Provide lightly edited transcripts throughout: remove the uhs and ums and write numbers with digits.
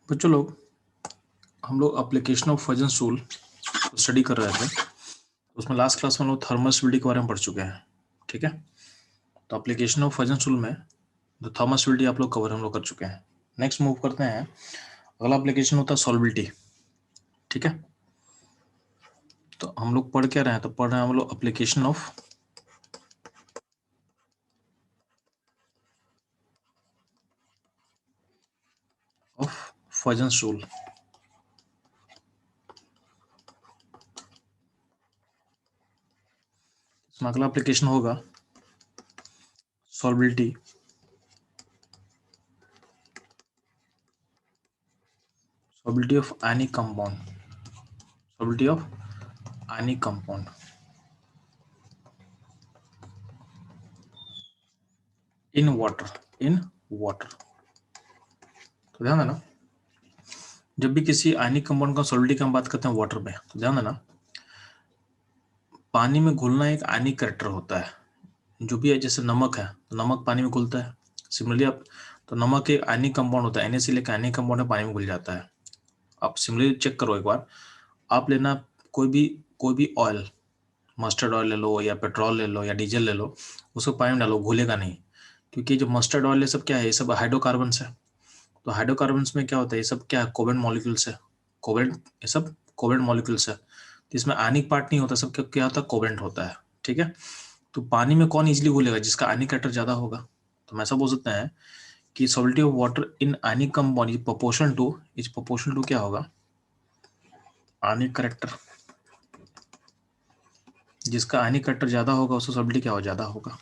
बच्चों लोग हम लोग एप्लीकेशन ऑफ फजन टूल स्टडी कर रहे थे। उसमें लास्ट क्लास में हम लोग थर्मल स्टेबिलिटी के बारे में पढ़ चुके हैं। ठीक है, तो एप्लीकेशन ऑफ फजन टूल में जो थर्मल स्टेबिलिटी आप लोग कवर हम लोग कर चुके हैं। नेक्स्ट मूव करते हैं, अगला एप्लीकेशन होता है सॉल्बिलिटी। ठीक है, तो हम लोग पढ़ क्या रहे हैं, तो पढ़ रहे हैं हम लोग एप्लीकेशन ऑफ फजन टूल। इसमें अगला एप्लीकेशन होगा solubility of any compound, solubility of any compound in water. तो ध्यान देना, जब भी किसी आयनिक कंपाउंड का सॉल्बिलिटी की हम बात करते हैं वाटर में, तो ध्यान देना पानी में घुलना एक आयनिक कैरेक्टर होता है। जो भी है, जैसे नमक है तो नमक पानी में घुलता है। सिमिलरली आप, तो नमक एक आयनिक कंपाउंड होता है, NaCl एक आयनिक कंपाउंड है, पानी में घुल जाता है। आप सिमिलरली चेक करो एक बार, आप लेना कोई भी ऑयल, मस्टर्ड ऑयल ले लो या पेट्रोल ले लो या डीजल ले लो, उसको पानी में डालो, घुलेगा नहीं। क्योंकि जो मस्टर्ड ऑयल है सब क्या है, ये सब हाइड्रोकार्बन्स है। तो हाइड्रोकार्बन्स में क्या होता है, ये सब क्या है, कोवेलेंट मॉलिक्यूल्स है। कोवेलेंट, ये सब कोवेलेंट मॉलिक्यूल्स है, तो इसमें आयनिक पार्ट नहीं होता, सब क्या होता है, कोवेलेंट होता है। ठीक है, तो पानी में कौन इजीली घुलेगा, जिसका आयनिक कैरेक्टर ज्यादा होगा। तो हम ऐसा बोल सकते हैं कि solubility of water in ionic compound is proportional to क्या होगा, आयनिक कैरेक्टर। जिसका आयनिक कैरेक्टर ज्यादा होगा उसका सॉल्बिलिटी क्या हो, ज्यादा होगा।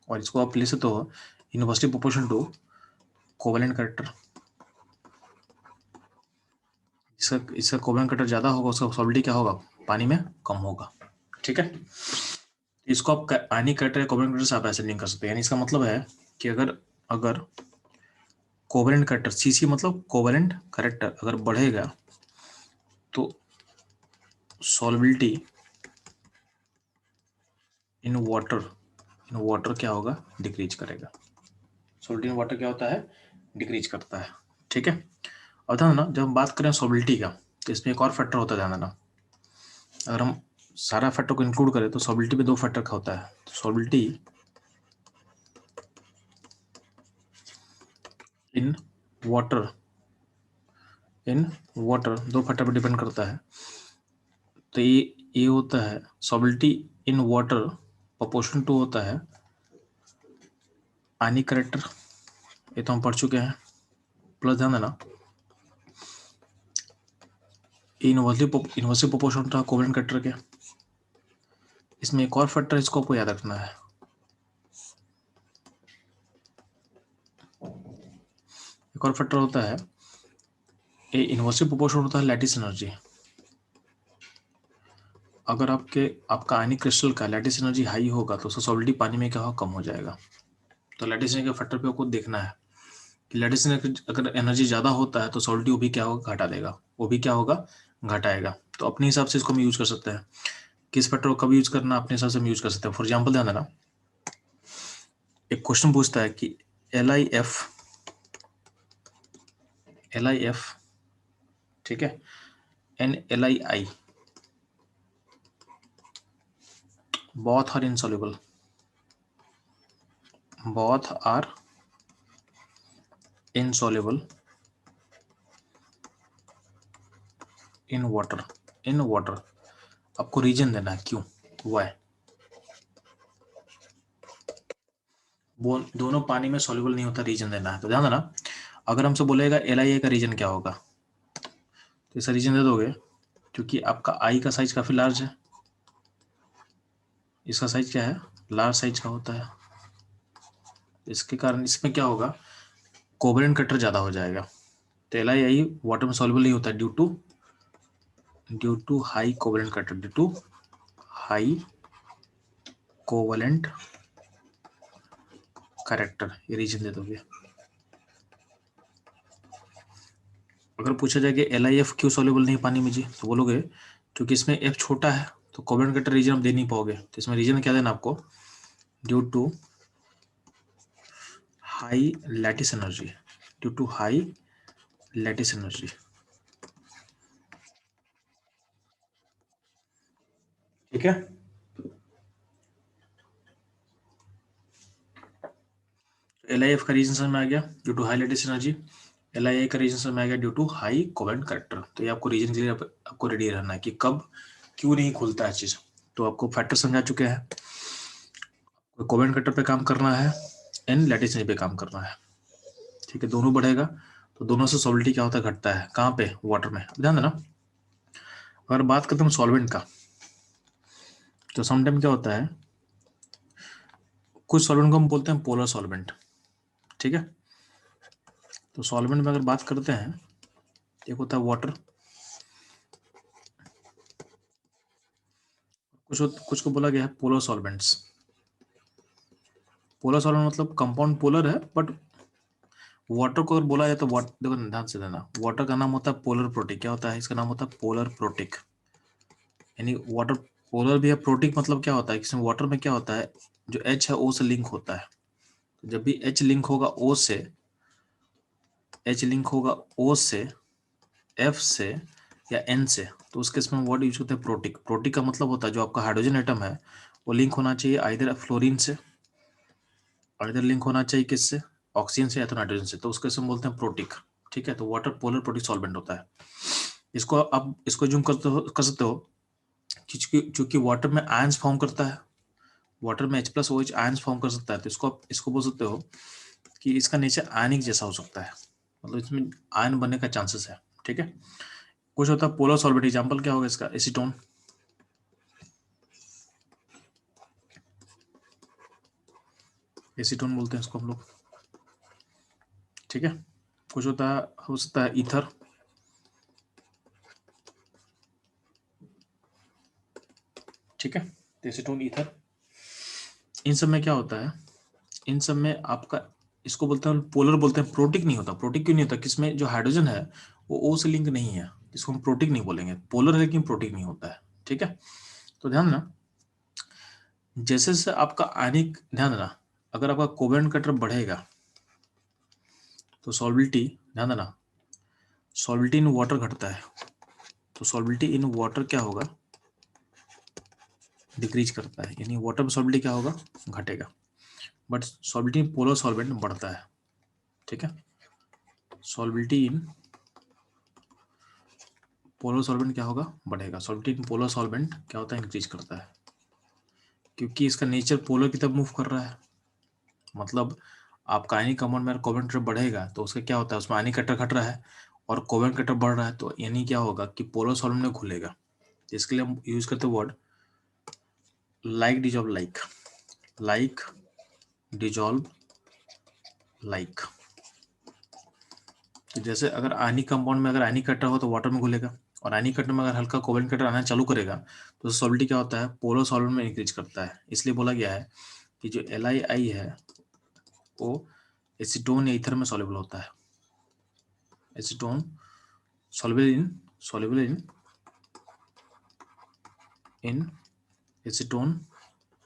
और इसको आप ले सकते हो inversely proportional to covalent character. इसका कोवेलेंट कैरेक्टर ज्यादा होगा, उसका सॉल्बिलिटी क्या होगा, पानी में कम होगा। ठीक है, इसको आप आयनिक कैरेक्टर या कोवेलेंट कैरेक्टर से आप ऐसे लिंक कर सकते हैं। यानी इसका मतलब है कि अगर कोवेलेंट कैरेक्टर CC मतलब कोवेलेंट कैरेक्टर अगर बढ़ेगा तो सॉल्बिलिटी इन वाटर क्या होगा, डिक्रीज करेगा। सॉल्बिलिटी इन वाटर क्या होता है, डिक्रीज करता है। ठीक है, अब ध्यान देना, जब हम बात करें सॉल्बिलिटी का तो इसमें एक और फैक्टर होता है, ध्यान देना। अगर हम सारा फैक्टर को इंक्लूड करें तो सॉल्बिलिटी में 2 फैक्टर का होता है। सॉल्बिलिटी इन वाटर 2 फैक्टर पर डिपेंड करता है। तो ये होता है सॉल्बिलिटी इन वाटर प्रोपोर्शनल टू होता है आयनिक कैरेक्टर, ये तो हम पढ़ चुके हैं। प्लस ध्यान देना इनवर्सली प्रोपोर्शनल था कोवेलेंट कैरेक्टर के। इसमें एक और फैक्टर, इसको आपको याद रखना है। एक और फैक्टर होता है, ये इनवर्सली प्रोपोर्शनल होता है लैटिस एनर्जी। अगर आपका आयनिक क्रिस्टल का लैटिस एनर्जी हाई होगा तो उसका सॉल्बिलिटी पानी में क्या होगा, कम हो जाएगा। तो लैटिस एनर्जी के फैक्टर पे आपको देखना है कि लैटिस एनर्जी अगर एनर्जी ज्यादा होता है तो सॉल्बिलिटी वो भी क्या होगा, घटा देगा, वो भी क्या होगा, घटाएगा। तो अपने हिसाब से इसको हम यूज कर सकते हैं। किस फैक्टर को कब यूज करना, अपने हिसाब से हम यूज कर सकते हैं। फॉर एग्जाम्पल ध्यान देना, एक क्वेश्चन पूछता है कि LiF, ठीक है, NLiI both are insoluble, in water। आपको रीजन देना है क्यों, वाई। वो दोनों पानी में सॉल्युबल नहीं होता, रीजन देना है। तो ध्यान देना, अगर हमसे बोलेगा LiA का रीजन क्या होगा, तो इसका रीजन दे दोगे क्योंकि आपका आई का साइज काफी लार्ज है, इसका साइज क्या है, लार्ज साइज का होता है। इसके कारण इसमें क्या होगा, कोवेलेंट कैरेक्टर ज्यादा हो जाएगा। तो LiI वाटर में सॉल्युबल नहीं होता due to high covalent character, due to high covalent character, ये रीजन दे दोगे। अगर पूछा जाए कि LiF क्यों सॉल्युबल नहीं पानी में जी, तो बोलोगे क्योंकि इसमें F छोटा है, तो कोवेलेंट कैरेक्टर रीजन आप दे नहीं पाओगे। तो इसमें रीजन क्या देना आपको, due to high lattice energy, due to high lattice energy. ठीक है, LIF का रीजन समझ में आ गया due to high lattice energy. LIA का रीजन समझ में आ गया due to high covalent character. तो ये आपको रीजन के लिए आपको रेडी रहना है कि कब क्यों नहीं खुलता है चीज। तो आपको फैक्टर समझा चुके हैं, कोवेलेंट कैरेक्टर पे काम करना है, एंड लैटिस एनर्जी पे काम करना है। ठीक है, दोनों बढ़ेगा तो दोनों से सॉलिडिटी क्या होता है, घटता है। कहाँ पे, वाटर में। ध्यान देना, अगर बात करते हैं सॉल्वेंट का, तो समटाइम क्या होता है, कुछ सॉल्वेंट को हम बोलते हैं पोलर सॉल्वेंट। ठीक है, तो सॉल्वेंट में अगर बात करते हैं, एक होता है वाटर, कुछ को बोला गया है पोलर सॉल्वेंट्स। पोलर सॉल्वेंट मतलब कंपाउंड पोलर है, बट वाटर को अगर बोला जाए तो देखो ध्यान से देना, वाटर का नाम होता है पोलर प्रोटिक। क्या होता है, इसका नाम होता है पोलर प्रोटिक। यानी वाटर पोलर भी है, प्रोटिक मतलब क्या होता है, इसमें वाटर में क्या होता है, जो H है O से लिंक होता है। तो जब भी H लिंक होगा O से, H लिंक होगा O से, F से या N से, तो उसके इसमें वर्ड यूज होता है प्रोटिक। प्रोटिक का मतलब होता है जो आपका हाइड्रोजन एटम है वो लिंक होना चाहिए आइदर फ्लोरीन से, और इधर लिंक होना चाहिए किससे, ऑक्सीजन से या तो नाइट्रोजन से, तो उसको हम बोलते हैं प्रोटिक। ठीक है, तो वाटर पोलर प्रोटिक सॉल्वेंट होता है। इसको आप इसको जूम कर सकते हो, क्योंकि वाटर में आयंस फॉर्म करता है, वाटर में H+OH आयंस फॉर्म कर सकता है, तो इसको बोल सकते हो कि इसका नेचर आयनिक जैसा हो सकता है, मतलब इसमें आयन बनने का चांसेस है। ठीक है, कुछ होता है पोलर सॉल्वेंट। एग्जाम्पल क्या होगा इसका, एसीटोन। एसीटोन बोलते हैं इसको हम लोग। ठीक है, कुछ होता है, हो सकता है ईथर। ठीक है, तो एसीटोन, ईथर, इन सब में क्या होता है, इन सब में आपका, इसको बोलते हैं पोलर बोलते हैं, प्रोटिक नहीं होता। प्रोटिक क्यों नहीं होता, किसमें जो हाइड्रोजन है वो O से लिंक नहीं है, इसको हम प्रोटिक नहीं बोलेंगे। पोलर है लेकिन प्रोटिक नहीं होता है। ठीक है, तो ध्यान देना, जैसे जैसे आपका आयनिक, ध्यान देना, अगर आपका कोवेलेंट कटर बढ़ेगा तो सॉल्बिलिटी, ध्यान देना, सॉल्बिलिटी इन वाटर घटता है, तो सॉल्बिलिटी इन वाटर क्या होगा, डिक्रीज करता है, यानी वाटर में सॉल्बिलिटी क्या होगा, घटेगा। बट सॉल्बिलिटी इन पोलर सॉल्वेंट बढ़ता है। ठीक है, सॉल्बिलिटी इन पोलर सॉल्वेंट क्या होगा, बढ़ेगा। सॉल्बिलिटी इन पोलर सॉल्वेंट क्या होता है, इंक्रीज करता है, क्योंकि इसका नेचर पोलर की तरफ मूव कर रहा है। मतलब आपका आयनिक कंपाउंड में कोवेलेंट कटर बढ़ेगा तो उसका क्या होता है, उसमें आयनिक कटर घट रहा है और कोवेलेंट कटर बढ़ रहा है, तो यानी क्या होगा कि पोलर सॉल्वेंट में घुलेगा। इसके लिए हम यूज करते हैं word like dissolve like, like dissolve like. तो जैसे अगर आयनिक कंपाउंड में अगर आयनिक कटर हो तो वाटर में घुलेगा, और आयनिक कटर में अगर हल्का कोवेलेंट कटर आना चालू करेगा तो सॉल्बिलिटी क्या होता है, पोलर सॉल्वेंट में इंक्रीज करता है। इसलिए बोला गया है कि जो LiI है वो एसीटोन या ईथर में सॉल्युबल होता है। एसीटोन soluble in एसीटोन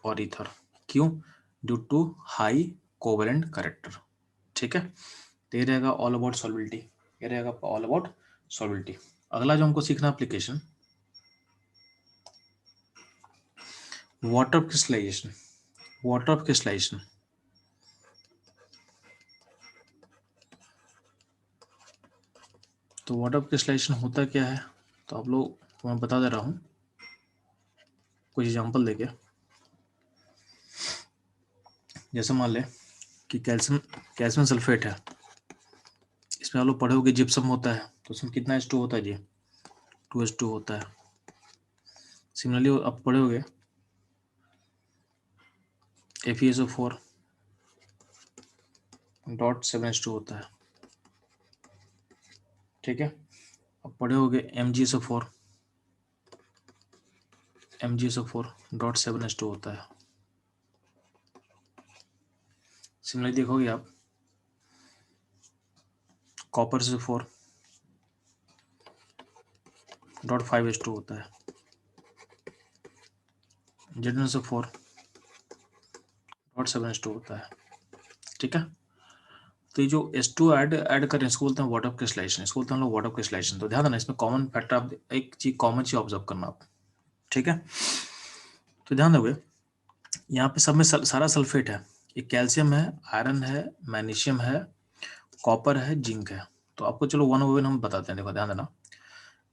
और ईथर। क्यों, due to high covalent character. ठीक है, तो ये रहेगा ऑल अबाउट सॉल्बिलिटी, ये रहेगा ऑल अबाउट सॉल्बिलिटी। अगला जो हमको सीखना application, water crystallization. Water crystallization, तो वाटर क्रिस्टलाइजेशन होता क्या है, तो आप लोग को मैं बता दे रहा हूँ कुछ एग्जांपल देके। जैसे मान ले कि कैल्शियम कैल्शियम सल्फेट है, इसमें आप लोग पढ़े होगे जिप्सम होता है, तो उसमें कितना H2 होता है जी, 2H2 होता है। सिमिलरली आप पढ़े होगे FeSO4 डॉट 7H2 होता है। ठीक है, अब पढ़े होगे MgSO4 डॉट 7H2 होता है। सिमिलरली देखोगे आप कॉपर से 4 डॉट 5H2 होता है। Zn से 4 डॉट 7H2 होता है। ठीक है, तो ये जो H2 ऐड करें इसको बोलते हैं वाटर क्रिस्टलाइजेशन, इसको बोलते हैं हम लोग वाटर क्रिस्टलाइजेशन। तो ध्यान देना इसमें कॉमन फैक्टर, आप एक चीज कॉमन चीज ऑब्जर्व करना आप, ठीक है। तो ध्यान दोगे यहाँ पे सब में सारा सल्फेट है, ये कैल्शियम है, आयरन है, मैग्नीशियम है, कॉपर है, जिंक है। तो आपको चलो वन बाय वन हम बताते हैं। देखो ध्यान देना,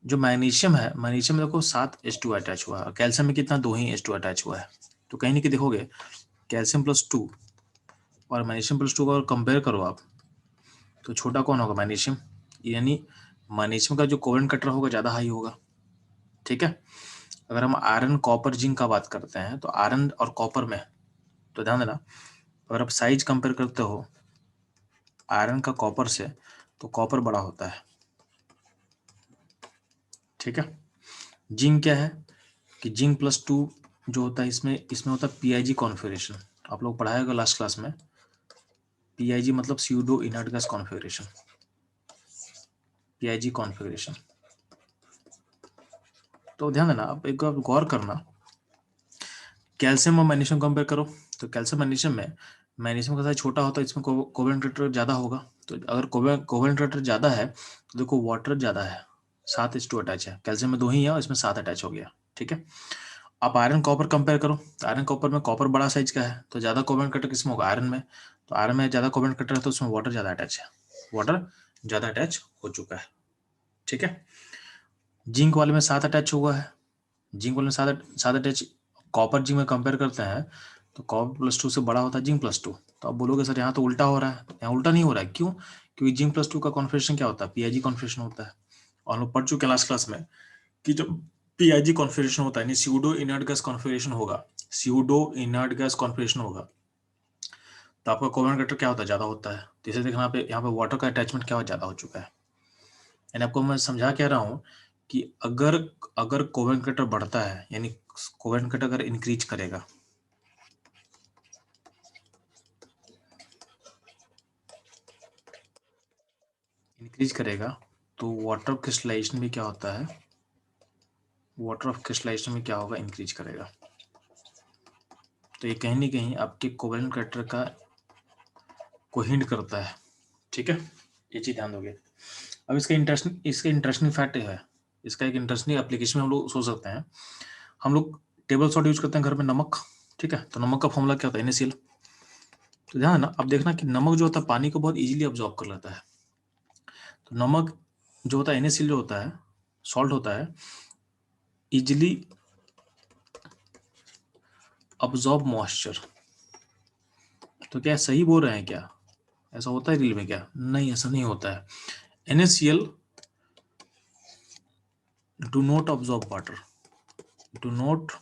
जो मैग्नीशियम है, मैग्नीशियम में देखो 7 H2 अटैच हुआ है, और कैल्शियम में कितना 2 ही H2 अटैच हुआ है। तो कहीं ना कहीं देखोगे कैल्शियम +2 और मैग्नीशियम +2 को अगर कंपेयर करो आप, तो छोटा कौन होगा, मैग्नीशियम। यानी मैग्नीशियम का जो कोवेलेंट कटर होगा ज्यादा हाई होगा, ठीक है। अगर हम आयरन कॉपर जिंक का बात करते हैं, तो आयरन और कॉपर में, तो ध्यान देना अगर आप साइज कंपेयर करते हो आयरन का कॉपर से, तो कॉपर बड़ा होता है, ठीक है। जिंक क्या है कि जिंक +2 जो होता है, इसमें होता है PIG कॉन्फ़िगरेशन। आप लोग पढ़ाए होगा लास्ट क्लास में, PIG मतलब pseudo inert gas configuration, PIG configuration. तो ध्यान देना, आप एक बार गौर करना, कैल्शियम और मैग्नीशियम कंपेयर करो, तो कैल्शियम मैग्नीशियम में मैग्नीशियम का साइज छोटा होता है, इसमें कोवेलेंट कटर ज्यादा होगा। तो अगर कोवेलेंट कटर ज्यादा है तो देखो वाटर ज्यादा है, 7 H2 अटैच है, कैल्शियम में 2 ही है और इसमें 7 अटैच हो गया, ठीक है। आप आयरन कॉपर कंपेयर करो, तो आयरन कॉपर में कॉपर बड़ा साइज का है, तो ज्यादा कोवेलेंट कटर किसमें होगा, आयरन में। तो आयरन में ज्यादा कोवेलेंट कटर है, तो उसमें वाटर ज्यादा अटैच है, वाटर ज्यादा अटैच हो चुका है, ठीक है। जिंक वाले में 7 अटैच हुआ है, जिंक वाले में 7 अटैच, कॉपर जिंक में कंपेयर करते हैं तो कॉपर +2 से बड़ा होता है जिंक +2। तो आप बोलोगे सर यहाँ तो उल्टा हो रहा है, यहाँ उल्टा नहीं हो रहा है, क्यों, क्योंकि जिंक +2 का कॉन्फ़िगरेशन क्या होता है, PIG कॉन्फ़िगरेशन होता है। और हम लोग पढ़ चुके हैं लास्ट क्लास में कि जब PIG कॉन्फ़िगरेशन होता है, स्यूडो इनर्ट गैस कॉन्फ़िगरेशन होगा, स्यूडो इनर्ट गैस कॉन्फ़िगरेशन होगा, तो आपका कोवेलेंट कटर क्या होता है, ज्यादा होता है। तो इसे देखना यहाँ पे वाटर का अटैचमेंट क्या ज्यादा हो चुका है। यानी आपको मैं समझा कह रहा हूँ कि अगर अगर कोवेलेंट कटर बढ़ता है, यानी कोवेलेंट कटर अगर इंक्रीज करेगा, तो वाटर क्रिस्टलाइजेशन में क्या होता है, वाटर ऑफ क्रिस्टलाइजेशन में क्या होगा, इंक्रीज करेगा। तो ये कहीं ना कहीं आपके कोवेलेंट कटर का को हिंट करता है, ठीक है। ये चीज ध्यान दोगे। अब इसका इंटरेस्टिंग फैक्ट है, इसका एक इंटरेस्टिंग एप्लीकेशन में हम लोग सोच सकते हैं। हम लोग टेबल सॉल्ट यूज करते हैं घर में, नमक, ठीक है। तो नमक का फॉर्मूला क्या होता है, NaCl। तो ध्यान ना, अब देखना कि नमक जो होता है पानी को बहुत इजीली अब्सॉर्ब कर लेता है। तो नमक जो होता है, NaCl जो होता है, सॉल्ट होता है, इजिली अब्सॉर्ब मॉइस्चर। तो क्या सही बोल रहे हैं क्या, ऐसा होता है रियल में क्या, नहीं ऐसा नहीं होता है। NaCl do not absorb water, do not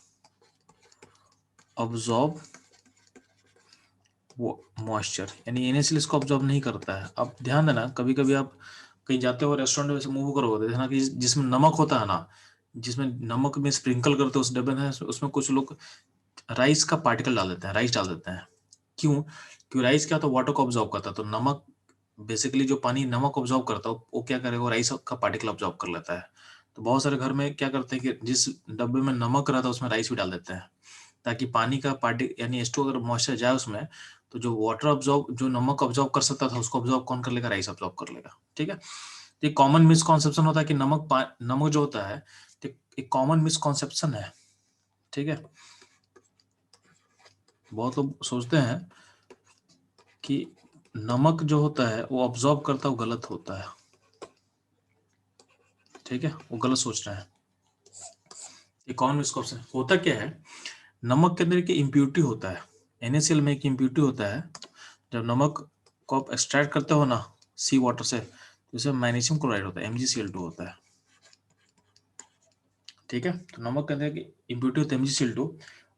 absorb moisture, यानी NaCl इसको अब्सॉर्ब नहीं करता है। अब ध्यान देना, कभी कभी आप कहीं जाते हो रेस्टोरेंट में, वैसे मूव करोगे, देखना कि जिसमें नमक होता है ना, जिसमें नमक में स्प्रिंकल करते हो उस डब्बे में, उसमें कुछ लोग राइस का पार्टिकल डाल देते हैं, राइस डाल देते हैं। क्यों, क्यों राइस क्या होता है, वाटर को ऑब्जॉर्व करता है। तो नमक बेसिकली जो पानी नमक ऑब्जॉर्व करता है, वो क्या करेगा, राइस का पार्टिकल ऑब्जॉर्व कर लेता है। तो बहुत सारे घर में क्या करते हैं कि जिस डब्बे में नमक रहता है उसमें राइस भी डाल देते हैं, ताकि पानी का पार्टिकल यानी H2 अगर मॉइस्चर जाए उसमें, तो जो वाटर ऑब्जॉर्व, जो नमक ऑब्जॉर्व कर सकता था उसको ऑब्जॉर्व कौन कर लेगा, राइस ऑब्जॉर्व कर लेगा, ठीक है। तो एक कॉमन मिसकॉन्सेप्शन होता है कि नमक जो होता है, तो एक कॉमन मिसकॉन्सेप्शन है, ठीक है। बहुत लोग सोचते हैं कि नमक जो होता है वो ऑब्जॉर्व करता है, वो गलत होता है, ठीक है, वो गलत सोच रहे हैं। ये कौन मिसकॉन्सेप्शन होता क्या है, नमक के अंदर एक इम्प्यूरिटी होता है, NaCl में एक इम्प्यूरिटी होता है। जब नमक को आप एक्सट्रैक्ट करते हो ना सी वाटर से, तो इसमें मैग्नीशियम क्लोराइड होता है, MgCl2 होता है, ठीक है। तो नमक के अंदर की इम्प्यूरिटी होता है MgCl2।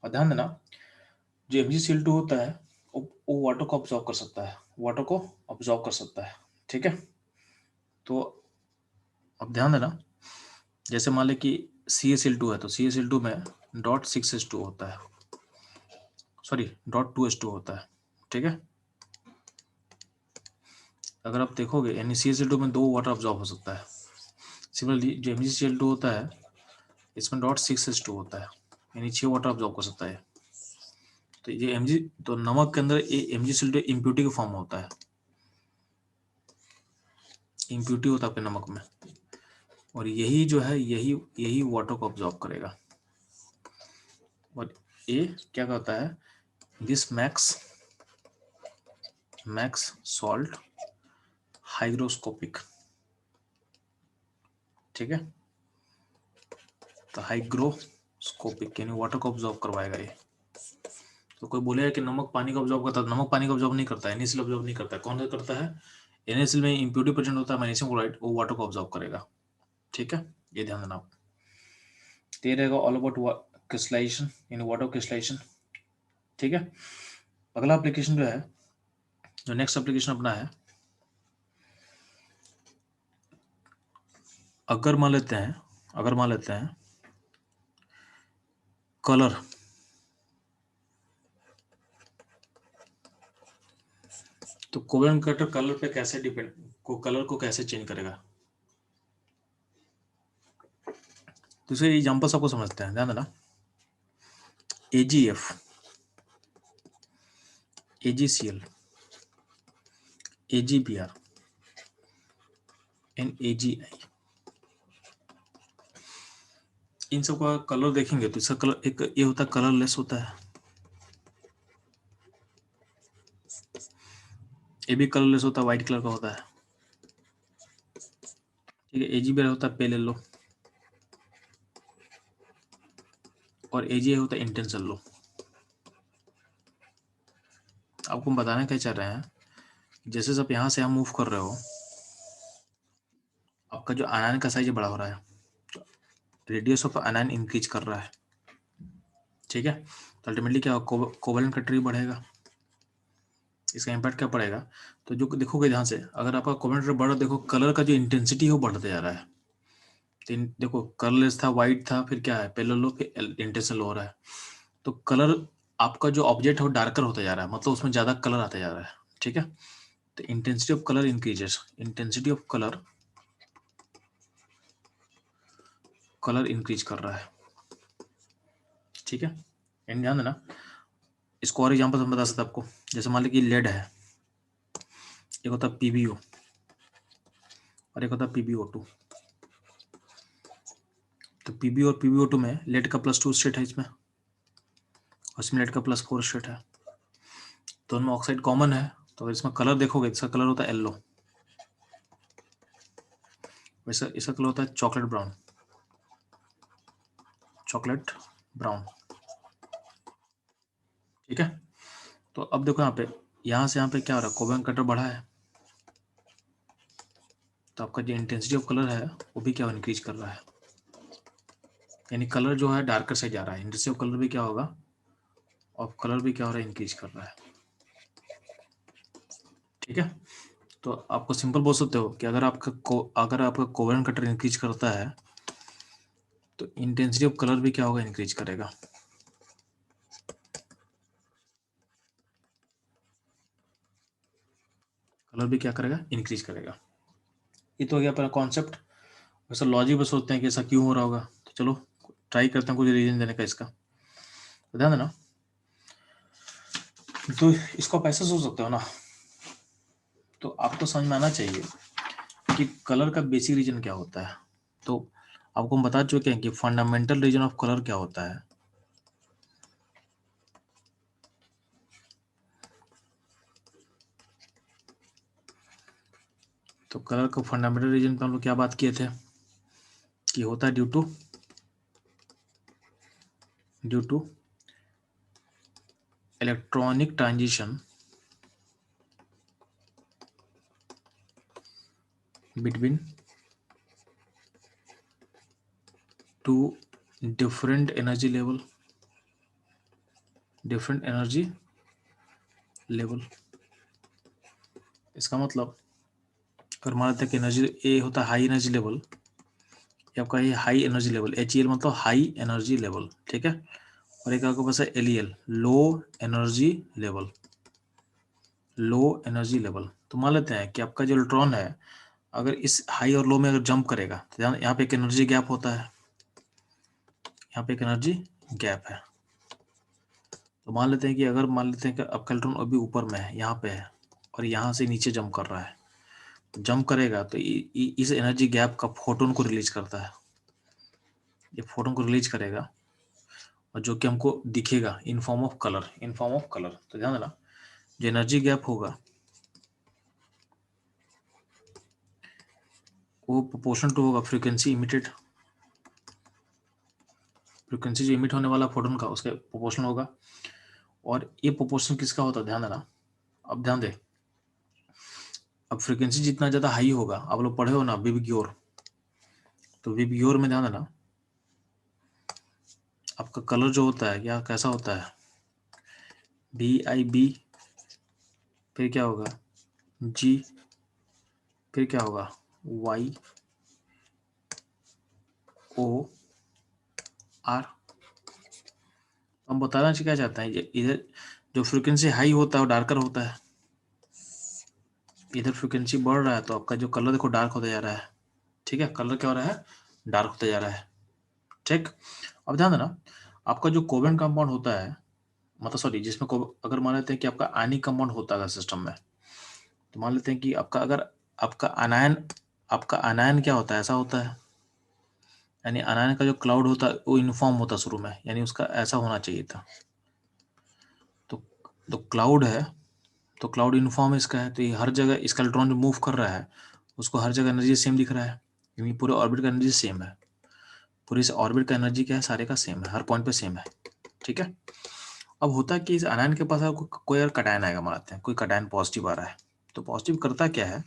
और ध्यान देना, जो MgCl2 होता है वो वाटर को ऑब्जॉर्व कर सकता है, वाटर को ऑब्जॉर्व कर सकता है, ठीक है। तो अब ध्यान देना, जैसे मान लें कि CaCl2 है, तो CaCl2 में .6H2 होता है, सॉरी .2H2 होता है, ठीक है। अगर आप देखोगे यानी CaCl2 में 2 वाटर ऑब्जॉर्व हो सकता है। सिमिलरली जो MgCl2 होता है इसमें .6H2 होता है, यानी 6 वाटर ऑब्जॉर्व कर सकता है। तो ये तो नमक के अंदर MgCl2 इम्प्यूरिटी के फॉर्म होता है, इम्प्यूरिटी होता है आपके नमक में, और यही जो है यही वाटर को ऑब्जॉर्व करेगा। और ये क्या कहता है, दिस मैक्स सॉल्ट हाइग्रोस्कोपिक। ठीक है, तो हाइग्रोस्कोपिक यानी वाटर को ऑब्जॉर्व करवाएगा ये। तो कोई बोलेगा कि नमक पानी को ऑब्जॉर्व करता है, नमक पानी को ऑब्जॉर्व नहीं करता है, NaCl ऑब्जॉर्व नहीं करता है। कौन सा करता है? NaCl में इम्प्योरिटी प्रेजेंट होता है मैग्नीशियम क्लोराइड, वो वाटर को ऑब्जॉर्व करेगा। ठीक है, ये ध्यान देना आप। ये रहेगा ऑल अबाउट क्रिस्टलाइजेशन यानी वाटर क्रिस्टलाइजेशन। ठीक है, अगला एप्लीकेशन जो है, जो नेक्स्ट एप्लीकेशन अपना है, अगर मान लेते हैं कलर, तो कोवेलेंट कटर कलर पे कैसे डिपेंड, कलर को कैसे चेंज करेगा। दूसरे एग्जांपल्स आपको समझते हैं, ध्यान देना। AgF, AgCl, AgBr and AgI, इन सब का कलर देखेंगे तो इसका कलर एक ये होता है, कलरलेस होता है। ये भी कलरलेस होता है, व्हाइट कलर का होता है। ठीक है, AgBr होता है पेल येलो, और AgI होता है इंटेंस येलो। आपको हम बताना क्या चाह रहे हैं, जैसे सब यहाँ से हम मूव कर रहे हो, आपका जो आयन का साइज बड़ा हो रहा है, रेडियस ऑफ आयन इंक्रीज कर रहा है। ठीक है, तो अल्टीमेटली क्या होगा, कोवेलेंट कटर भी बढ़ेगा। इसका इम्पैक्ट क्या पड़ेगा, तो जो देखोगे ध्यान से, अगर आपका कोवेलेंट कटर बढ़, देखो कलर का जो इंटेंसिटी है वो बढ़ते जा रहा है। तो देखो कलरलेस था, व्हाइट था, फिर क्या है पेल येलो, फिर इंटेंस येलो हो रहा है। तो कलर आपका जो ऑब्जेक्ट है वो डार्कर होता जा रहा है, मतलब उसमें ज्यादा कलर आता जा रहा है। ठीक है, तो intensity of colour increases, intensity of colour increase कर रहा है। ठीक है, एंड ध्यान देना, इसको और एग्जांपल हम बता सकते हैं आपको। जैसे मान लीजिए कि लेड है, एक होता है PbO और एक होता है PbO2। तो Pb और PbO2 में लेड का +2 स्टेट है इसमें, और इसमें लेड का +4 स्टेट है। दोनों में ऑक्साइड कॉमन है, तो इसमें कलर देखोगे, इसका कलर होता है येलो, वैसे इसका कलर होता है चॉकलेट ब्राउन। ठीक है, तो अब देखो यहाँ से यहाँ पे क्या हो रहा है, कोवेलेंट कटर बढ़ा है, तो आपका जो इंटेंसिटी ऑफ कलर है वो भी क्या इंक्रीज कर रहा है, यानी कलर जो है डार्कर से जा रहा है। इंटेंसिटी ऑफ कलर भी क्या होगा, और कलर भी क्या हो रहा है, इंक्रीज कर रहा है। ठीक है, तो आपको सिंपल बोल सकते हो कि अगर आपका कोवेलेंट कटर इंक्रीज करता है तो इंटेंसिटी ऑफ कलर भी क्या होगा, इंक्रीज करेगा। कलर भी क्या करेगा, इंक्रीज करेगा। ये तो हो गया अपना कॉन्सेप्ट। वैसे लॉजिक में सोचते हैं कि ऐसा क्यों हो रहा होगा, तो चलो ट्राई करते हैं कुछ रीजन देने का इसका। तो ध्यान देना, तो इसको आप ऐसे सोच सकते हो ना, तो आपको समझ में आना चाहिए कि कलर का बेसिक रीजन क्या होता है। तो आपको हम बता चुके हैं कि फंडामेंटल रीजन ऑफ कलर क्या होता है। तो कलर का फंडामेंटल रीजन पे हम लोग क्या बात किए थे कि होता है due to electronic transition between two different energy level. इसका मतलब अगर मान लेते हैं कि एनर्जी ए होता है हाई एनर्जी लेवल, ये आपका ये हाई एनर्जी लेवल, HEL मतलब हाई एनर्जी लेवल। ठीक है, और एक आपके पास है LEL, लो एनर्जी लेवल। तो मान लेते हैं कि आपका जो इलेक्ट्रॉन है अगर इस हाई और लो में अगर जंप करेगा तो यहाँ पे एक एनर्जी गैप होता है, यहाँ पे एक एनर्जी गैप है। तो मान लेते हैं कि आपका इलेक्ट्रॉन अभी ऊपर में है, यहाँ पे है, और यहाँ से नीचे जंप कर रहा है, जंप करेगा तो इस एनर्जी गैप का फोटोन को रिलीज करता है, ये फोटोन को रिलीज करेगा और जो कि हमको दिखेगा in form of colour, in form of colour. तो ध्यान देना जो एनर्जी गैप होगा वो प्रोपोर्शनल टू होगा फ्रीक्वेंसी इमिटेड, फ्रीक्वेंसी जो इमिट होने वाला फोटोन का उसके प्रोपोर्शनल होगा। और ये प्रोपोर्शन किसका होता है ध्यान देना। अब ध्यान दे, अब फ्रीक्वेंसी जितना ज्यादा हाई होगा, आप लोग पढ़े हो ना विबग्योर, तो विबग्योर में ध्यान देना आपका कलर जो होता है या कैसा होता है, VIB, फिर क्या होगा G, फिर क्या होगा YOR। हम बताना क्या चाहते हैं, इधर जो फ्रीक्वेंसी हाई होता है वो डार्कर होता है, इधर फ्रीक्वेंसी बढ़ रहा है तो आपका जो कलर देखो डार्क होता जा रहा है। ठीक है, कलर क्या हो रहा है, डार्क होता जा रहा है। ठीक, अब ध्यान देना आपका जो कोवेलेंट कंपाउंड होता है, मतलब सॉरी जिसमें अगर मान लेते हैं कि आपका आयनिक कंपाउंड होता है सिस्टम में, तो मान लेते हैं कि आपका अगर आपका अनायन क्या होता है, ऐसा होता है, यानी अनायन का जो क्लाउड होता है वो यूनिफॉर्म होता है शुरू में, यानी उसका ऐसा होना चाहिए था। तो क्लाउड है, तो क्लाउड यूनिफॉर्म इसका है, तो ये हर जगह इसका इलेक्ट्रॉन जो मूव कर रहा है उसको हर जगह एनर्जी सेम दिख रहा है, क्योंकि पूरे ऑर्बिट का एनर्जी सेम है, पूरे इस ऑर्बिट का एनर्जी क्या है, सारे का सेम है, हर पॉइंट पे सेम है। ठीक है, अब होता है कि इस अनायन के पास कोई अगर कटायन आएगा, मानते हैं कोई कटायन पॉजिटिव आ रहा है, तो पॉजिटिव करता क्या है,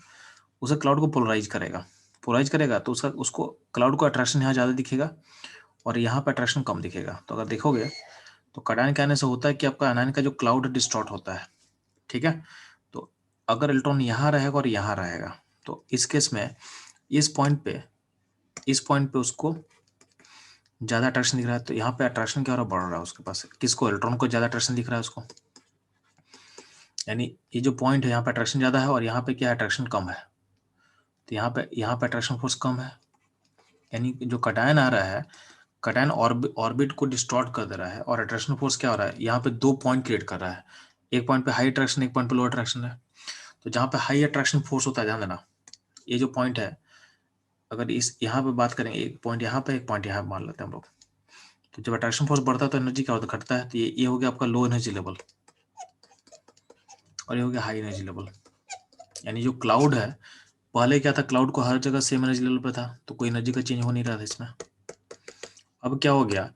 उसे क्लाउड को पोलराइज करेगा, पोलराइज करेगा तो उसको क्लाउड को अट्रैक्शन यहाँ ज़्यादा दिखेगा और यहाँ पे अट्रैक्शन कम दिखेगा। तो अगर देखोगे तो कटायन के आने से होता है कि आपका अनायन का जो क्लाउड डिस्टॉर्ट होता है। ठीक है, तो अगर इलेक्ट्रॉन यहाँ रहेगा और यहाँ रहेगा तो इस केस में इस पॉइंट पे उसको ज़्यादा अट्रैक्शन दिख रहा है, तो यहाँ पे अट्रैक्शन क्या हो रहा है, बढ़ रहा है उसके पास, किसको, इलेक्ट्रॉन को ज़्यादा अट्रैक्शन दिख रहा है उसको, यानी ये जो पॉइंट है यहाँ पे अट्रैक्शन ज़्यादा है और यहाँ पे क्या अट्रैक्शन कम है, तो यहाँ पे अट्रैक्शन फोर्स कम है, यानी जो कटायन आ रहा है, कटायन ऑर्बिट को डिस्टॉर्ट कर दे रहा है और अट्रैक्शन फोर्स क्या हो रहा है, यहाँ पे 2 पॉइंट क्रिएट कर रहा है, एक पॉइंट पे हाई अट्रैक्शन, एक पॉइंट पे लो अट्रैक्शन है। तो जहाँ पे हाई अट्रैक्शन फोर्स होता है, ध्यान देना ये जो पॉइंट है, अगर इस यहाँ पे बात करें, एक पॉइंट यहाँ पे एक पॉइंट यहाँ पे मान लेते हैं हम लोग, तो जब अट्रैक्शन फोर्स बढ़ता है तो एनर्जी क्या होता है, घटता है। तो ये हो गया आपका लो एनर्जी लेवल और ये हो गया हाई एनर्जी लेवल, यानी जो क्लाउड है, पहले क्या था, क्लाउड को हर जगह सेम एनर्जी लेवल पे था, तो कोई एनर्जी का चेंज हो नहीं रहा था इसमें। अब क्या हो गया,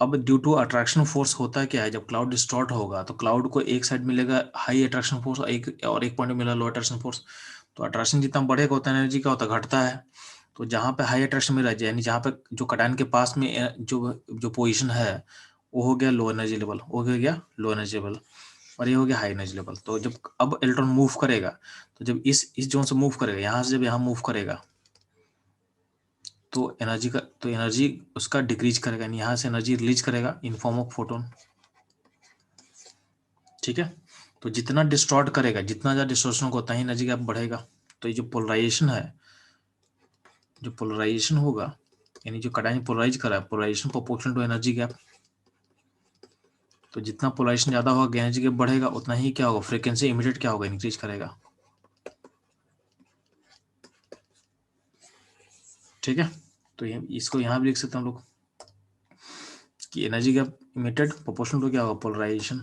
अब ड्यू टू अट्रैक्शन फोर्स होता है क्या है, जब क्लाउड डिस्टॉर्ट होगा तो क्लाउड को एक साइड मिलेगा हाई अट्रैक्शन फोर्स और एक पॉइंट मिलेगा लो अट्रैक्शन फोर्स। तो अट्रैक्शन जितना बढ़ेगा उतना एनर्जी क्या होता है, घटता है। तो जहाँ पे हाई अट्रैक्शन मिल रहा है, यानी जहाँ पे जो कटायन के पास में जो पोजीशन है वो हो गया लो एनर्जी लेवल, वो हो गया लो एनर्जी लेवल, और ये हो गया हाई एनर्जी लेवल। तो जब अब इलेक्ट्रॉन मूव करेगा, तो जब इस जोन से मूव करेगा, यहाँ से जब यहाँ मूव करेगा तो एनर्जी उसका डिक्रीज करेगा, यानी यहाँ से एनर्जी रिलीज करेगा इन फॉर्म ऑफ फोटोन। ठीक है, तो जितना डिस्टॉर्ट करेगा, जितना ज़्यादा डिस्टॉर्शन होगा उतना ही एनर्जी गैप बढ़ेगा। तो ये जो पोलराइजेशन है, जो पोलराइजेशन होगा, यानी जो कटायन पोलराइज करा है, polarization proportional to energy gap. तो जितना पोलराइजेशन ज़्यादा होगा, एनर्जी गैप बढ़ेगा, उतना ही क्या होगा, फ्रीक्वेंसी इमीडिएट क्या होगा, इंक्रीज करेगा। ठीक है, तो ये इसको यहाँ भी लिख सकते हैं हम लोग कि energy gap emitted proportional to क्या होगा, पोलराइजेशन।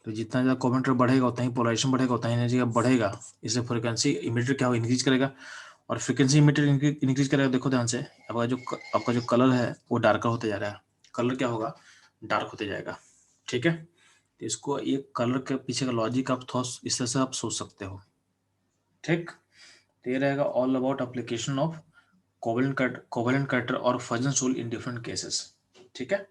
तो जितना ज़्यादा कोवेलेंट बढ़ेगा उतना ही पोलराइजेशन बढ़ेगा, उतना ही एनर्जी गैप बढ़ेगा, इससे फ्रीक्वेंसी इमिटेड क्या होगा, इंक्रीज करेगा। और फ्रीक्वेंसी इमिटेड इंक्रीज करेगा, देखो ध्यान से, आपका जो कलर है वो डार्कर होते जा रहा है, कलर क्या होगा, डार्क होते जाएगा। ठीक है, तो इसको ये कलर के पीछे का लॉजिक आप थोड़ा इस तरह से आप सोच सकते हो। ठीक, तो ये रहेगा all about application of covalent cutter और फजन रूल इन डिफरेंट केसेस। ठीक है।